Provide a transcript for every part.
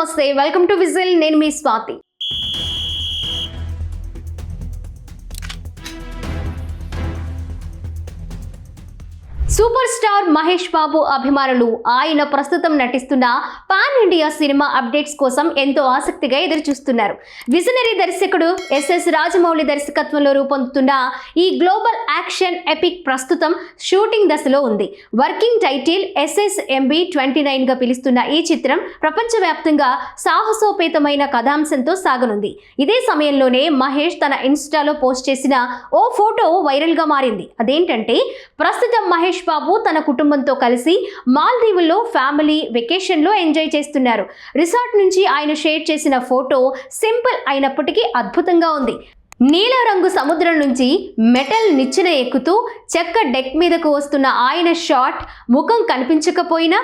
నమస్తే welcome to whistle నేను మీ Swathi. Super star Mahesh Babu అభిమానులు ఆయన ప్రస్తుతం నటిస్తున్న పాన్ ఇండియా సినిమా అప్డేట్స్ కోసం ఎంతో ఆసక్తిగా ఎదురుచూస్తున్నారు. విజనరీ దర్శకుడు ఎస్ఎస్ రాజమౌళి దర్శకత్వంలో రూపొందుతున్న ఈ గ్లోబల్ యాక్షన్ ఎపిక్ ప్రస్తుతం షూటింగ్ దశలో ఉంది. వర్కింగ్ టైటిల్ SSMB29 గా పిలుస్తున్న ఈ చిత్రం ప్రపంచవ్యాప్తంగా సాహసోపేతమైన కథాంశంతో సాగనుంది. ఇదే సమయంలోనే మహేష్ తన ఇన్స్టాలో పోస్ట్ చేసిన ఓ ఫోటో వైరల్ గా మారింది. అదేంటంటే ప్రస్తుతం మహేష్ బాబు తన కుటుంబంతో కలిసి మాల్దీవుల్లో ఫ్యామిలీ వెకేషన్ లో ఎంజాయ్ చేస్తున్నారు. రిసార్ట్ నుంచి ఆయన షేర్ చేసిన ఫోటో సింపుల్ అయినప్పటికీ అద్భుతంగా ఉంది. నీల రంగు సముద్రం నుంచి మెటల్ నిచ్చెన ఎక్కుతూ చెక్క డెక్ మీదకు వస్తున్న ఆయన షాట్ ముఖం కనిపించకపోయినా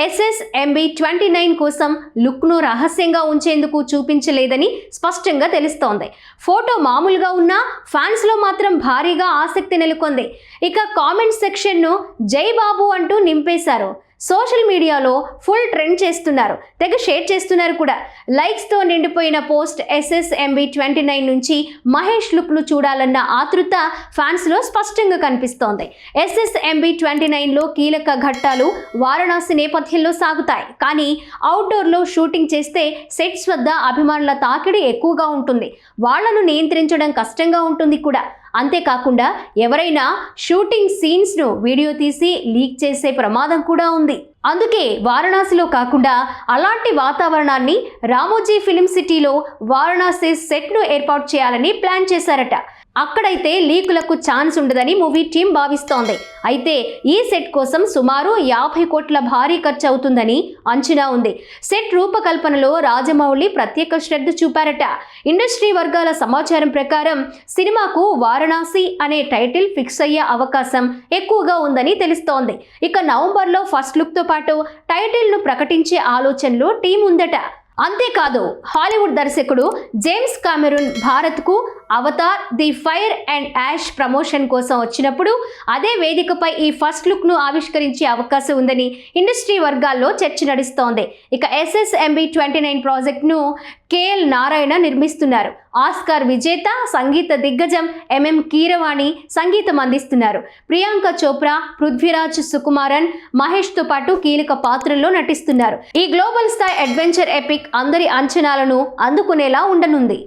SSMB29 కోసం లుక్ను రహస్యంగా ఉంచేందుకు చూపించలేదని స్పష్టంగా తెలుస్తోంది. ఫోటో మామూలుగా ఉన్నా ఫ్యాన్స్లో మాత్రం భారీగా ఆసక్తి నెలకొంది. ఇక కామెంట్ సెక్షన్ను జై బాబు అంటూ నింపేశారు. సోషల్ మీడియాలో ఫుల్ ట్రెండ్ చేస్తున్నారు, తెగ షేర్ చేస్తున్నారు కూడా. లైక్స్తో నిండిపోయిన పోస్ట్ SSMB29 నుంచి మహేష్ లుక్ను చూడాలన్న ఆతృత ఫ్యాన్స్లో స్పష్టంగా కనిపిస్తోంది. SSMB29లో కీలక ఘట్టాలు వారణాసి నేపథ్యంలో సాగుతాయి. కానీ అవుట్డోర్లో షూటింగ్ చేస్తే సెట్స్ వద్ద అభిమానుల తాకిడి ఎక్కువగా ఉంటుంది. వాళ్లను నియంత్రించడం కష్టంగా ఉంటుంది కూడా. అంతేకాకుండా ఎవరైనా షూటింగ్ సీన్స్ను వీడియో తీసి లీక్ చేసే ప్రమాదం కూడా ఉంది. అందుకే వారణాసిలో కాకుండా అలాంటి వాతావరణాన్ని రామోజీ ఫిలిం సిటీలో వారణాసి సెట్ను ఏర్పాటు చేయాలని ప్లాన్ చేశారట. అక్కడైతే లీకులకు ఛాన్స్ ఉండదని మూవీ టీం భావిస్తోంది. అయితే ఈ సెట్ కోసం సుమారు 50 కోట్ల భారీ ఖర్చు అవుతుందని అంచనా ఉంది. సెట్ రూపకల్పనలో రాజమౌళి ప్రత్యేక శ్రద్ధ చూపారట. ఇండస్ట్రీ వర్గాల సమాచారం ప్రకారం సినిమాకు వారణాసి అనే టైటిల్ ఫిక్స్ అయ్యే అవకాశం ఎక్కువగా ఉందని తెలుస్తోంది. ఇక నవంబర్లో ఫస్ట్ లుక్తో పాటు టైటిల్ను ప్రకటించే ఆలోచనలో టీం ఉందట. అంతేకాదు హాలీవుడ్ దర్శకుడు జేమ్స్ కామెరూన్ భారత్కు Avatar the fire and ash promotion కోసం వచ్చినప్పుడు అదే వేదికపై ఈ ఫస్ట్ లుక్ను ఆవిష్కరించే అవకాశం ఉందని ఇండస్ట్రీ వర్గాల్లో చర్చ నడుస్తోంది. ఇక SSMB29 ప్రాజెక్ట్ను KL నారాయణ నిర్మిస్తున్నారు. ఆస్కార్ విజేత సంగీత దిగ్గజం MM కీరవాణి సంగీతం అందిస్తున్నారు. ప్రియాంక చోప్రా, పృథ్వీరాజ్ సుకుమారన్, మహేష్తో పాటు కీలక పాత్రల్లో నటిస్తున్నారు. ఈ గ్లోబల్ స్థాయి అడ్వెంచర్ ఎపిక్ అందరి అంచనాలను అందుకునేలా ఉండనుంది.